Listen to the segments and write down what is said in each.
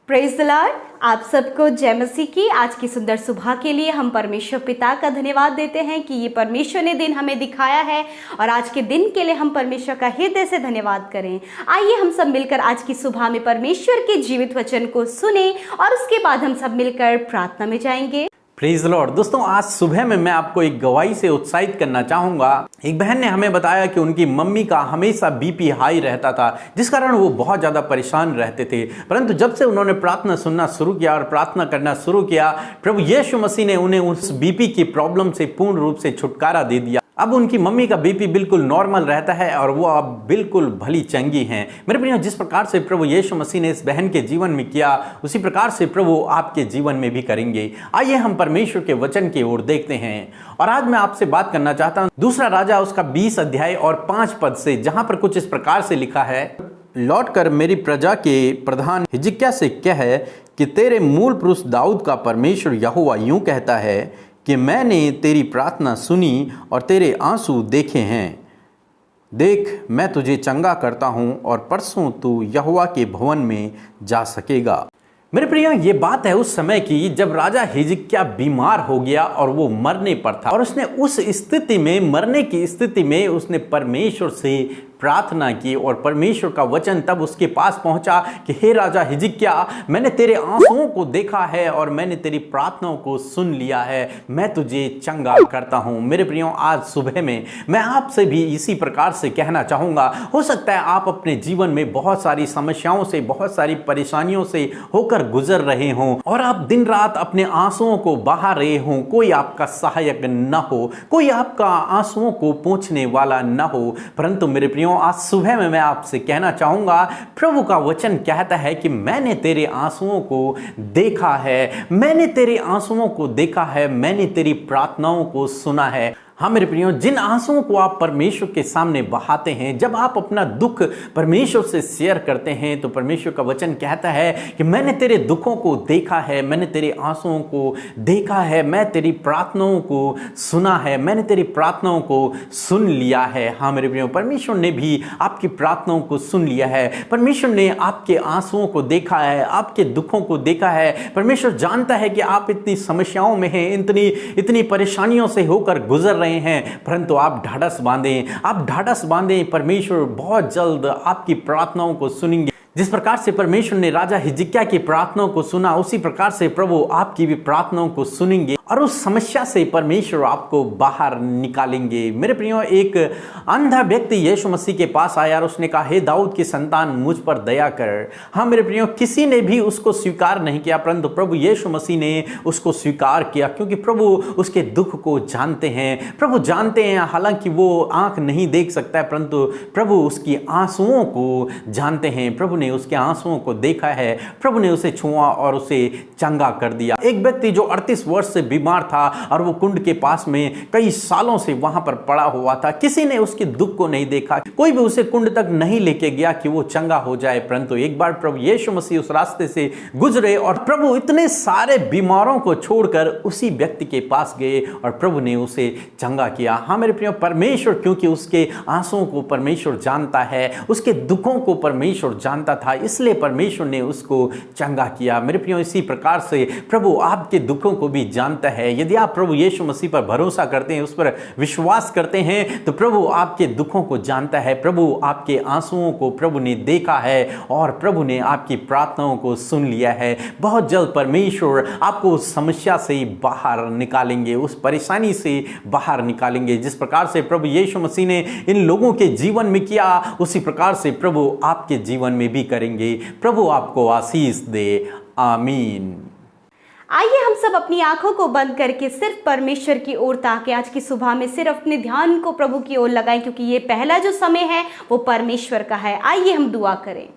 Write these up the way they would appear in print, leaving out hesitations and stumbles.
Praise the Lord. आप सबको जय मसीह की। आज की सुंदर सुबह के लिए हम परमेश्वर पिता का धन्यवाद देते हैं कि ये परमेश्वर ने दिन हमें दिखाया है और आज के दिन के लिए हम परमेश्वर का हृदय से धन्यवाद करें। आइए हम सब मिलकर आज की सुबह में परमेश्वर के जीवित वचन को सुने और उसके बाद हम सब मिलकर प्रार्थना में जाएंगे। Praise the Lord. दोस्तों, आज सुबह में मैं आपको एक गवाही से उत्साहित करना चाहूँगा। एक बहन ने हमें बताया कि उनकी मम्मी का हमेशा बीपी हाई रहता था, जिस कारण वो बहुत ज़्यादा परेशान रहते थे। परंतु जब से उन्होंने प्रार्थना सुनना शुरू किया और प्रार्थना करना शुरू किया, प्रभु यीशु मसीह ने उन्हें उस बीपी की प्रॉब्लम से पूर्ण रूप से छुटकारा दे दिया। अब उनकी मम्मी का बीपी बिल्कुल नॉर्मल रहता है और वो अब बिल्कुल भली चंगी हैं। मेरे प्रिय, जिस प्रकार से प्रभु यीशु मसीह ने इस बहन के जीवन में किया, उसी प्रकार से प्रभु आपके जीवन में भी करेंगे। आइए हम परमेश्वर के वचन की ओर देखते हैं। और आज मैं आपसे बात करना चाहता हूँ दूसरा राजा उसका 20 अध्याय और 5 पद से, जहां पर कुछ इस प्रकार से लिखा है, लौट कर मेरी प्रजा के प्रधान हिजकिय्याह से कह कि तेरे मूल पुरुष दाऊद का परमेश्वर यहोवा यूं कहता है कि मैंने तेरी प्रार्थना सुनी और तेरे आंसू देखे हैं। देख, मैं तुझे चंगा करता हूं और परसों तू यहोवा के भवन में जा सकेगा। मेरे प्रिय, ये बात है उस समय की जब राजा हिजकिय्याह बीमार हो गया और वो मरने पर था। और उसने उस स्थिति में, मरने की स्थिति में, उसने परमेश्वर से प्रार्थना की और परमेश्वर का वचन तब उसके पास पहुंचा कि हे राजा हिजकिय्याह, मैंने तेरे आंसुओं को देखा है और मैंने तेरी प्रार्थनाओं को सुन लिया है, मैं तुझे चंगा करता हूं। मेरे प्रियो, आज सुबह में मैं आपसे भी इसी प्रकार से कहना चाहूंगा। हो सकता है आप अपने जीवन में बहुत सारी समस्याओं से, बहुत सारी परेशानियों से होकर गुजर रहे हों और आप दिन रात अपने आंसुओं को बहा रहे हों। कोई आपका सहायक न हो, कोई आपका आंसुओं को पोंछने वाला न हो। परंतु मेरे प्रियो, आज सुबह में मैं आपसे कहना चाहूंगा, प्रभु का वचन कहता है कि मैंने तेरे आंसुओं को देखा है, मैंने तेरे आंसुओं को देखा है, मैंने तेरी प्रार्थनाओं को सुना है। हाँ मेरे प्रियो, जिन आंसुओं को आप परमेश्वर के सामने बहाते हैं, जब आप अपना दुख परमेश्वर से शेयर करते हैं, तो परमेश्वर का वचन कहता है कि मैंने तेरे दुखों को देखा है, मैंने तेरे आंसुओं को देखा है, मैं तेरी प्रार्थनाओं को सुना है, मैंने तेरी प्रार्थनाओं को सुन लिया है। हाँ मेरे प्रियो, परमेश्वर ने भी आपकी प्रार्थनाओं को सुन लिया है। परमेश्वर ने आपके आंसुओं को देखा है, आपके दुखों को देखा है। परमेश्वर जानता है कि आप इतनी समस्याओं में हैं, इतनी परेशानियों से होकर गुजर हैं, परंतु आप ढाढ़स बांधें, परमेश्वर बहुत जल्द आपकी प्रार्थनाओं को सुनेंगे। जिस प्रकार से परमेश्वर ने राजा हिजकिय्याह की प्रार्थनाओं को सुना, उसी प्रकार से प्रभु आपकी भी प्रार्थनाओं को सुनेंगे और उस समस्या से परमेश्वर आपको बाहर निकालेंगे। मेरे प्रियो, एक अंधा व्यक्ति यीशु मसीह के पास आया और उसने कहा, हे दाऊद की संतान, मुझ पर दया कर। हाँ मेरे प्रियो, किसी ने भी उसको स्वीकार नहीं किया, परंतु प्रभु यीशु मसीह ने उसको स्वीकार किया, क्योंकि प्रभु उसके दुख को जानते हैं। प्रभु जानते हैं, हालांकि वो आंख नहीं देख सकता है, परंतु प्रभु उसकी आंसुओं को जानते हैं। प्रभु ने उसके आंसुओं को देखा है, प्रभु ने उसे छुआ और उसे चंगा कर दिया। एक व्यक्ति जो 38 वर्ष से बीमार था और वो कुंड के पास में कई सालों से वहां पर पड़ा हुआ था, किसी ने उसके दुख को नहीं देखा, कोई भी उसे कुंड तक नहीं लेके गया कि वो चंगा हो जाए। परंतु एक बार प्रभु यीशु मसीह उस रास्ते से गुजरे और प्रभु इतने सारे बीमारों को छोड़कर उसी व्यक्ति के पास गए और प्रभु ने उसे चंगा किया। हाँ मेरे प्रिय, परमेश्वर क्योंकि उसके आंसुओं को परमेश्वर जानता है, उसके दुखों को परमेश्वर जानता था, इसलिए परमेश्वर ने उसको चंगा किया। मेरे प्रियो, इसी प्रकार से प्रभु आपके दुखों को भी जानता है। यदि आप प्रभु यीशु मसीह पर भरोसा करते हैं, उस पर विश्वास करते हैं, तो प्रभु आपके दुखों को जानता है। प्रभु आपके आंसुओं को प्रभु ने देखा है और प्रभु ने आपकी प्रार्थनाओं को सुन लिया है। बहुत जल्द परमेश्वर आपको उस समस्या से बाहर निकालेंगे, उस परेशानी से बाहर निकालेंगे। जिस प्रकार से प्रभु यीशु मसीह ने इन लोगों के जीवन में किया, उसी प्रकार से प्रभु आपके जीवन में भी करेंगे। प्रभु आपको आशीष दे। आमीन। आइए हम सब अपनी आंखों को बंद करके सिर्फ परमेश्वर की ओर ताकि आज की सुबह में सिर्फ अपने ध्यान को प्रभु की ओर लगाएं, क्योंकि ये पहला जो समय है वो परमेश्वर का है। आइए हम दुआ करें।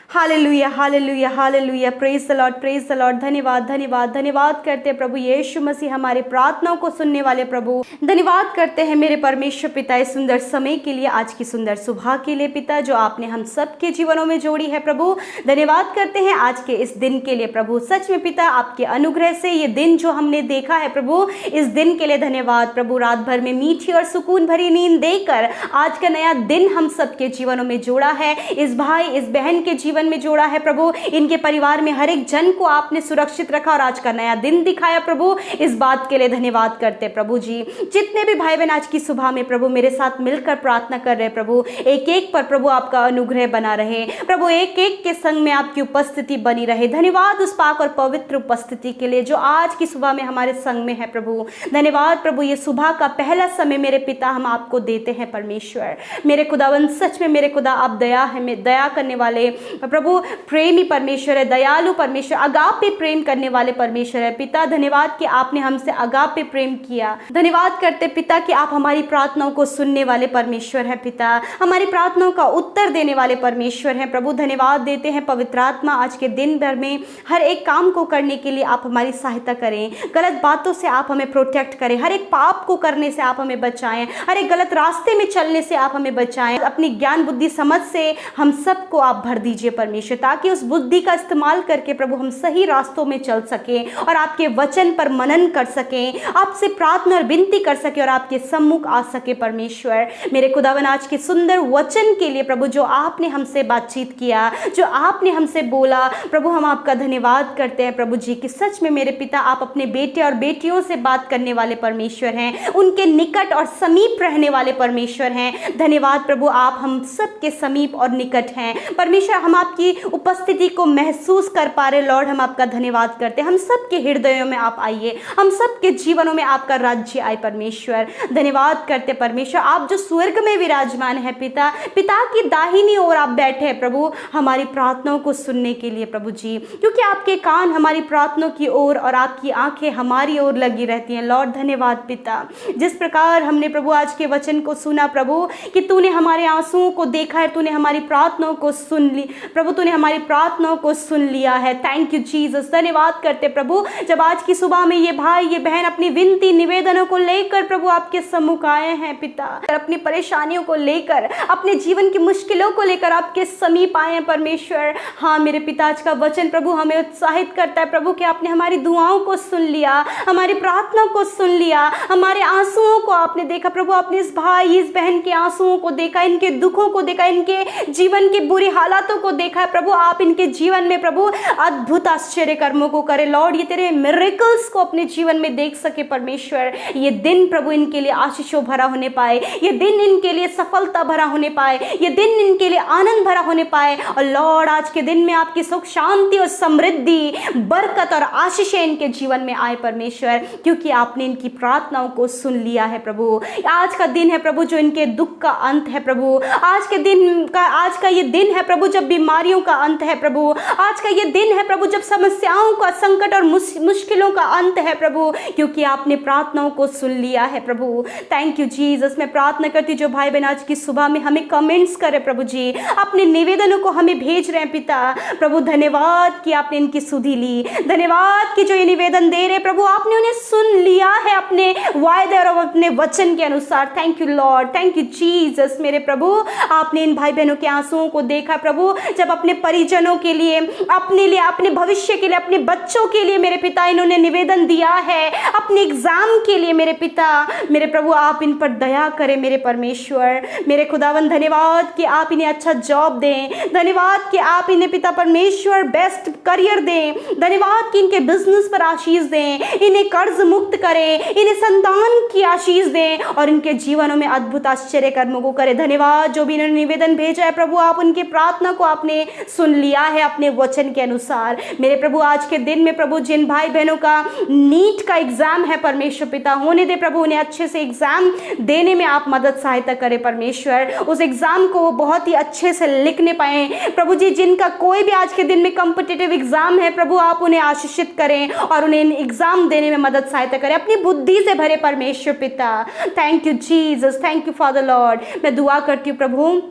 Hallelujah, hallelujah, hallelujah, praise the Lord, praise the Lord. धन्यवाद, धन्यवाद, धन्यवाद करते हैं प्रभु यीशु मसीह, हमारे प्रार्थनाओं को सुनने वाले प्रभु। धन्यवाद करते हैं मेरे परमेश्वर पिता, इस सुंदर समय के लिए, आज की सुंदर सुबह के लिए पिता, जो आपने हम सब के जीवनों में जोड़ी है प्रभु। धन्यवाद करते हैं आज के इस दिन के लिए प्रभु। सच में पिता, आपके अनुग्रह से ये दिन जो हमने देखा है प्रभु, इस दिन के लिए धन्यवाद प्रभु। रात भर में मीठी और सुकून भरी नींद देकर आज का नया दिन हम सबके जीवनों में जोड़ा है। इस भाई, इस बहन के जीवन जीवन में जोड़ा है प्रभु, इनके परिवार में हर एक जन को आपने सुरक्षित रखा और आज का नया दिन दिखाया प्रभु, इस बात के लिए धन्यवाद करते प्रभु जी। जितने भी भाई बहन आज की सुबह में प्रभु मेरे साथ मिलकर प्रार्थना कर रहे प्रभु, एक एक पर प्रभु आपका अनुग्रह बना रहे प्रभु, एक एक के संग में आपकी उपस्थिति बनी रहे। धन्यवाद उस पाक और पवित्र उपस्थिति के लिए जो आज की सुबह में हमारे संग में है प्रभु। धन्यवाद प्रभु, ये सुबह का पहला समय मेरे पिता हम आपको देते हैं परमेश्वर। मेरे खुदावन सच में मेरे खुदा आप दया करने वाले प्रभु, प्रेमी परमेश्वर है, दयालु परमेश्वर, अगापे प्रेम करने वाले परमेश्वर है पिता। धन्यवाद कि आपने हमसे अगापे प्रेम किया। धन्यवाद करते पिता कि आप हमारी प्रार्थनाओं को सुनने वाले परमेश्वर है पिता, हमारी प्रार्थनाओं का उत्तर देने वाले परमेश्वर हैं प्रभु। धन्यवाद देते हैं पवित्र आत्मा, आज के दिन भर में हर एक काम को करने के लिए आप हमारी सहायता करें, गलत बातों से आप हमें प्रोटेक्ट करें, हर एक पाप को करने से आप हमें बचाएं, हर एक गलत रास्ते में चलने से आप हमें बचाएं। अपनी ज्ञान बुद्धि समझ से हम सबको आप भर दीजिए परमेश्वर, ताकि उस बुद्धि का इस्तेमाल करके प्रभु हम सही रास्तों में चल सकें और आपके वचन पर मनन कर सकें, आपसे प्रार्थना और विनती कर सकें और आपके सम्मुख आ सके परमेश्वर। मेरे खुदावन आज के सुंदर वचन के लिए प्रभु जो आपने हमसे बातचीत किया, जो आपने हमसे बोला प्रभु, हम आपका धन्यवाद करते हैं प्रभु जी कि सच में मेरे पिता आप अपने बेटे और बेटियों से बात करने वाले परमेश्वर हैं, उनके निकट और समीप रहने वाले परमेश्वर हैं। धन्यवाद प्रभु, आप हम सबके समीप और निकट हैं परमेश्वर, हम आपकी उपस्थिति को महसूस कर पा रहे लॉर्ड, हम आपका धन्यवाद करते हैं। हम सबके हृदयों में आप आइए, हम सबके जीवनों में आपका राज्य आए परमेश्वर। धन्यवाद करते परमेश्वर, आप जो स्वर्ग में विराजमान है पिता, पिता की दाहिनी ओर आप बैठे हैं प्रभु हमारी प्रार्थनाओं को सुनने के लिए प्रभु जी, क्योंकि आपके कान हमारी प्रार्थनाओं की ओर और आपकी आंखें हमारी ओर लगी रहती हैं लॉर्ड। धन्यवाद पिता, जिस प्रकार हमने प्रभु आज के वचन को सुना प्रभु कि तूने हमारे आंसुओं को देखा है, तूने हमारी प्रार्थनाओं को सुन ली प्रभु, तूने हमारी प्रार्थनाओं को सुन लिया है। Thank you Jesus. धन्यवाद करते प्रभु, जब आज की सुबह में ये भाई ये बहन अपनी विनती निवेदनों को लेकर प्रभु आपके सम्मुख आए हैं पिता, अपनी परेशानियों को लेकर, अपने जीवन की मुश्किलों को लेकर आपके समीप आए हैं परमेश्वर। हाँ मेरे पिता, आज का वचन प्रभु हमें उत्साहित करता है प्रभु कि आपने हमारी दुआओं को सुन लिया, हमारी प्रार्थनाओं को सुन लिया, हमारे आंसुओं को आपने देखा प्रभु, आपने इस भाई इस बहन के आंसुओं को देखा, इनके दुखों को देखा, इनके जीवन की बुरी हालातों को देखा है प्रभु। आप इनके जीवन में प्रभु अद्भुत आश्चर्य कर्मों को करें लॉर्ड, ये तेरे मिरेकल्स को अपने जीवन में देख सके परमेश्वर। ये दिन प्रभु इनके लिए आशीषों भरा होने पाए, ये दिन इनके लिए सफलता भरा होने पाए, ये दिन इनके लिए आनंद भरा होने पाए। और लॉर्ड आज के दिन में आपकी सुख शांति और समृद्धि बरकत और आशीषें इनके जीवन में आए परमेश्वर, क्योंकि आपने इनकी प्रार्थनाओं को सुन लिया है प्रभु। आज का दिन है प्रभु जो इनके दुख का अंत है प्रभु, आज का ये दिन है प्रभु जब बीमारियों का अंत है प्रभु, आज का ये दिन है प्रभु जब समस्याओं का संकट और मुश्किलों का अंत है प्रभु, क्योंकि आपने प्रार्थनाओं को सुन लिया है प्रभु। Thank you Jesus. मैं प्रार्थना करती जो भाई बहन आज की सुबह में हमें कमेंट्स करे प्रभु जी, अपने निवेदनों को हमें भेज रहे हैं पिता प्रभु, धन्यवाद कि आपने इनकी सुधि ली, धन्यवाद कि जो ये निवेदन दे रहे प्रभु आपने उन्हें सुन लिया है अपने वायदे और अपने वचन के अनुसार। Thank you Lord, thank you Jesus. मेरे प्रभु आपने इन भाई बहनों के आंसुओं को देखा प्रभु, जब अपने परिजनों के लिए, अपने लिए, अपने भविष्य के लिए, अपने बच्चों के लिए मेरे पिता इन्होंने निवेदन दिया है, अपने एग्जाम के लिए मेरे पिता, मेरे प्रभु आप इन पर दया करें मेरे परमेश्वर। मेरे खुदावन धन्यवाद कि आप इन्हें अच्छा जॉब दें, धन्यवाद कि आप इन्हें पिता परमेश्वर बेस्ट करियर दें, धन्यवाद कि इनके बिजनेस पर आशीष दें, इन्हें कर्ज मुक्त करें, इन्हें संतान की आशीष दें और इनके जीवनों में अद्भुत आश्चर्य कर्मों को करें। धन्यवाद जो भी इन्होंने निवेदन भेजा है प्रभु, आप उनकी प्रार्थना को आपने सुन लिया है अपने वचन के अनुसार। मेरे प्रभु आज के दिन में प्रभु जिन भाई बहनों का नीट का एग्जाम है परमेश्वर पिता, होने दे प्रभु, उन्हें अच्छे से एग्जाम देने में आप मदद सहायता करें परमेश्वर, उस एग्जाम को बहुत ही अच्छे से लिखने पाए प्रभु जी। जिनका कोई भी आज के दिन में कॉम्पिटिटिव एग्जाम है प्रभु, आप उन्हें आशीषित करें और उन्हें एग्जाम देने में मदद सहायता करें, अपनी बुद्धि से भरे परमेश्वर पिता। Thank you Jesus, thank you father Lord. मैं दुआ करती हूँ प्रभु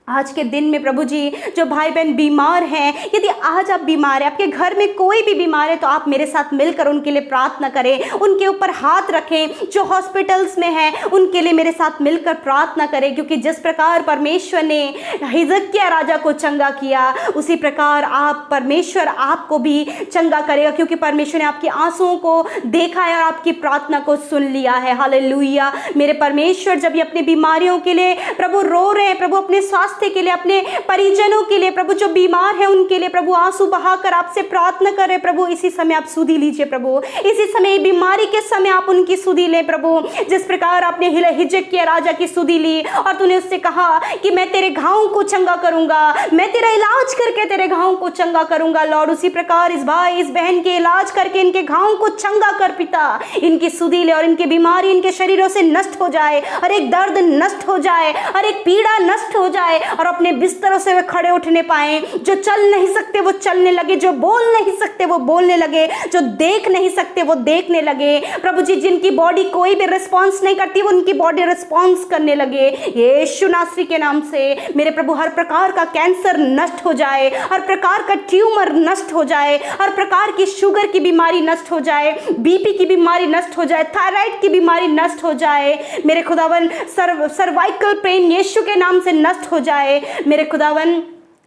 आज के दिन में प्रभु जी जो भाई बहन बीमार हैं, यदि आज आप बीमार हैं, आपके घर में कोई भी बीमार है, तो आप मेरे साथ मिलकर उनके लिए प्रार्थना करें, उनके ऊपर हाथ रखें। जो हॉस्पिटल्स में हैं उनके लिए मेरे साथ मिलकर प्रार्थना करें, क्योंकि जिस प्रकार परमेश्वर ने हिजकिय्याह राजा को चंगा किया, उसी प्रकार आप परमेश्वर आपको भी चंगा करेगा, क्योंकि परमेश्वर ने आपके आंसुओं को देखा है और आपकी प्रार्थना को सुन लिया है। हालेलुया। मेरे परमेश्वर जब ये अपनी बीमारियों के लिए प्रभु रो रहे हैं, प्रभु अपने स्वास्थ्य स्वास्थ्य के लिए, अपने परिजनों के लिए प्रभु, जो बीमार है उनके लिए प्रभु आंसू बहाकर आपसे प्रार्थना कर रहे प्रभु, इसी समय आप सुधि लीजिए प्रभु, इसी समय बीमारी के समय आप उनकी सुधि लें प्रभु। जिस प्रकार आपने हिजकिय्याह राजा की सुधि ली और तूने उससे कहा कि मैं तेरे घावों को चंगा करूंगा, मैं तेरा इलाज करके तेरे घावों को चंगा करूंगा लॉर्ड, उसी प्रकार इस भाई इस बहन के इलाज करके इनके घावों को चंगा कर पिता, इनकी सुधि ले और इनकी बीमारी इनके शरीरों से नष्ट हो जाए, हर एक दर्द नष्ट हो जाए, हर एक पीड़ा नष्ट हो जाए और अपने बिस्तरों से वे खड़े उठने पाए। जो चल नहीं सकते वो चलने लगे, जो बोल नहीं सकते वो बोलने लगे, जो देख नहीं सकते वो देखने लगे प्रभु जी। जिनकी बॉडी कोई भी रिस्पॉन्स नहीं करती वो उनकी बॉडी रिस्पॉन्स करने लगे यीशु नासरी के नाम से। मेरे प्रभु हर प्रकार का कैंसर नष्ट हो जाए, हर प्रकार का ट्यूमर नष्ट हो जाए, हर प्रकार की शुगर की बीमारी नष्ट हो जाए, बीपी की बीमारी नष्ट हो जाए, थायराइड की बीमारी नष्ट हो जाए मेरे खुदावन, सर्वाइकल पेन यीशु के नाम से नष्ट हो जाए मेरे खुदावन,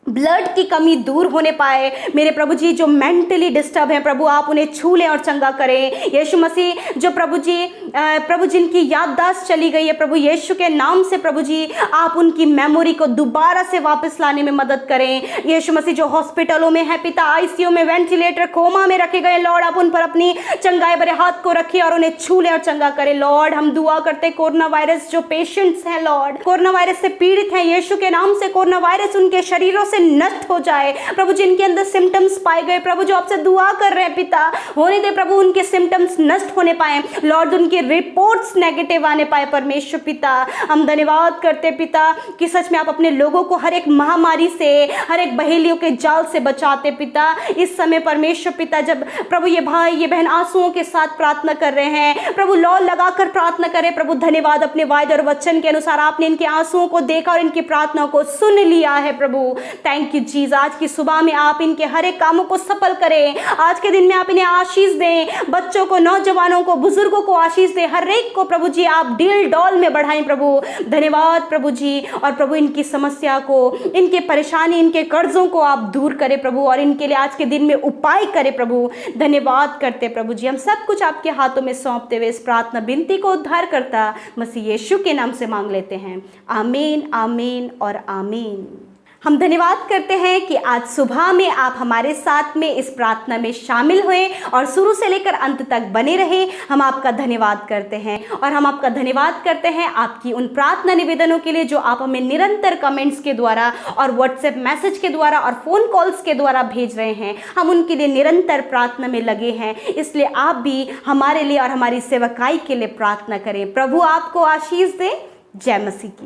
ब्लड की कमी दूर होने पाए मेरे प्रभु जी। जो मेंटली डिस्टर्ब हैं प्रभु आप उन्हें छू लें और चंगा करें यीशु मसीह। जो प्रभु जिनकी याददाश्त चली गई है प्रभु यीशु के नाम से प्रभु जी आप उनकी मेमोरी को दोबारा से वापस लाने में मदद करें यीशु मसीह। जो हॉस्पिटलों में है पिता, आईसीयू में, वेंटिलेटर, कोमा में रखे गए लॉर्ड, आप उन पर अपनी चंगाई भरे हाथ को रखिए और उन्हें छू लें और चंगा करें लॉर्ड। हम दुआ करते कोरोना वायरस जो पेशेंट्स हैं लॉर्ड, कोरोना वायरस से पीड़ित हैं यीशु के नाम से, कोरोना वायरस उनके शरीरों से नष्ट हो जाए प्रभु। जिनके अंदर सिम्टम्स पाए गए प्रभु, जो आपसे दुआ कर रहे हैं पिता, होने दे प्रभु उनके सिम्टम्स नष्ट होने पाए लॉर्ड, उनकी रिपोर्ट्स नेगेटिव आने पाए परमेश्वर पिता। हम धन्यवाद करते पिता कि सच में आप अपने लोगों को हर एक महामारी से, हर एक बहेलियों के जाल से बचाते पिता। इस समय परमेश्वर पिता जब प्रभु ये भाई ये बहन आंसुओं के साथ प्रार्थना कर रहे हैं प्रभु, लौ लगाकर प्रार्थना करें प्रभु। धन्यवाद अपने वायदे और वचन के अनुसार आपने इनके आंसुओं को देखा और इनकी प्रार्थनाओं को सुन लिया है प्रभु। Thank you जीज। आज की सुबह में आप इनके हर एक कामों को सफल करें, आज के दिन में आप इन्हें आशीष दें, बच्चों को, नौजवानों को, बुजुर्गों को आशीष दें, हर एक को प्रभु जी आप डील डॉल में बढ़ाएं प्रभु। धन्यवाद प्रभु जी। और प्रभु इनकी समस्या को, इनके परेशानी, इनके कर्जों को आप दूर करें प्रभु और इनके लिए आज के दिन में उपाय करें प्रभु। धन्यवाद करते प्रभु जी। हम सब कुछ आपके हाथों में सौंपते हुए इस प्रार्थना विनती को उद्धार करता मसीह यीशु के नाम से मांग लेते हैं। आमीन, आमीन और आमीन। हम धन्यवाद करते हैं कि आज सुबह में आप हमारे साथ में इस प्रार्थना में शामिल हुए और शुरू से लेकर अंत तक बने रहे। हम आपका धन्यवाद करते हैं और हम आपका धन्यवाद करते हैं आपकी उन प्रार्थना निवेदनों के लिए जो आप हमें निरंतर कमेंट्स के द्वारा और व्हाट्सएप मैसेज के द्वारा और फ़ोन कॉल्स के द्वारा भेज रहे हैं। हम उनके लिए निरंतर प्रार्थना में लगे हैं, इसलिए आप भी हमारे लिए और हमारी सेवकाई के लिए प्रार्थना करें। प्रभु आपको आशीष दे। जय मसीह की।